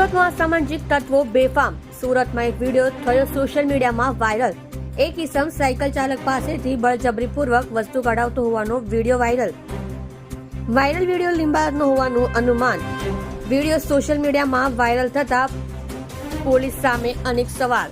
સુરતમાં અસામાજિક તત્વો બેફામ. સુરતમાં એક વિડીયો થયો સોશિયલ મીડિયામાં વાયરલ. એક ઇસમ સાયકલ ચાલક પાસેથી બળજબરીપૂર્વક વસ્તુ કઢાવતો હોવાનો વિડીયો વાયરલ વિડીયો લિંબાયતનો હોવાનું અનુમાન. વિડીયો સોશિયલ મીડિયામાં વાયરલ થતા પોલીસ સામે અનેક સવાલ.